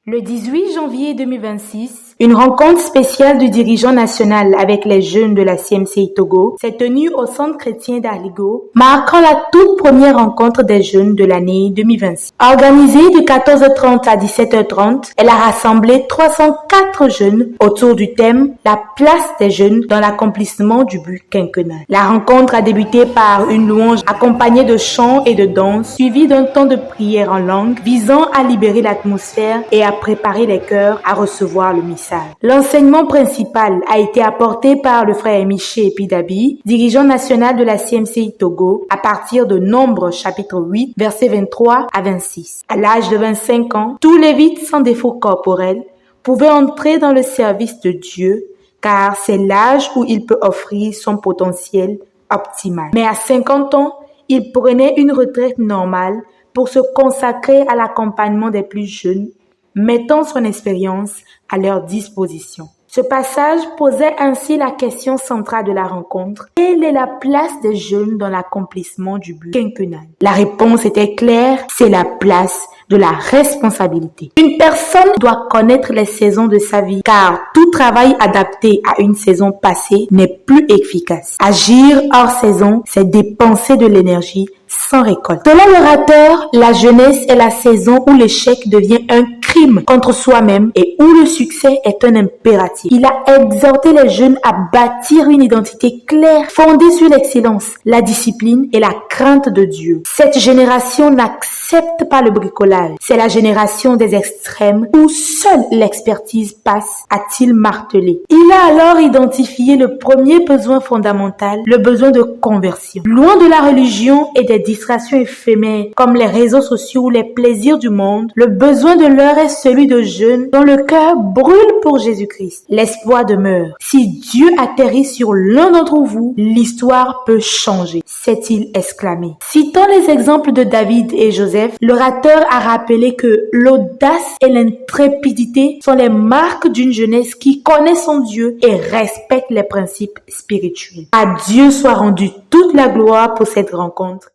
Le 18 janvier 2026, une rencontre spéciale du dirigeant national avec les jeunes de la CMCI Togo s'est tenue au centre chrétien d'Arligo, marquant la toute première rencontre des jeunes de l'année 2026. Organisée de 14h30 à 17h30, elle a rassemblé 304 jeunes autour du thème « La place des jeunes dans l'accomplissement du but quinquennal ». La rencontre a débuté par une louange accompagnée de chants et de danses, suivie d'un temps de prière en langue visant à libérer l'atmosphère et à préparer les cœurs à recevoir le message. L'enseignement principal a été apporté par le frère Miché Epidabi, dirigeant national de la CMCI Togo, à partir de Nombre chapitre 8, versets 23 à 26. À l'âge de 25 ans, tout lévite sans défaut corporel pouvait entrer dans le service de Dieu, car c'est l'âge où il peut offrir son potentiel optimal. Mais à 50 ans, il prenait une retraite normale pour se consacrer à l'accompagnement des plus jeunes, mettant son expérience à leur disposition. Ce passage posait ainsi la question centrale de la rencontre. Quelle est la place des jeunes dans l'accomplissement du but quinquennal? La réponse était claire, c'est la place de la responsabilité. Une personne doit connaître les saisons de sa vie, car tout travail adapté à une saison passée n'est plus efficace. Agir hors saison, c'est dépenser de l'énergie sans récolte. Selon l'orateur, la jeunesse est la saison où l'échec devient un crime contre soi-même et où le succès est un impératif. Il a exhorté les jeunes à bâtir une identité claire, fondée sur l'excellence, la discipline et la crainte de Dieu. Cette génération n'accepte pas le bricolage. C'est la génération des extrêmes où seule l'expertise passe, a-t-il martelé. Il a alors identifié le premier besoin fondamental, le besoin de conversion. Loin de la religion et des distractions éphémères comme les réseaux sociaux ou les plaisirs du monde, le besoin de l'heure est celui de jeunes dont le cœur brûle pour Jésus-Christ. L'espoir demeure. Si Dieu atterrit sur l'un d'entre vous, l'histoire peut changer, s'est-il exclamé. Citant les exemples de David et Joseph, l'orateur a rappelé que l'audace et l'intrépidité sont les marques d'une jeunesse qui connaît son Dieu et respecte les principes spirituels. À Dieu soit rendu toute la gloire pour cette rencontre.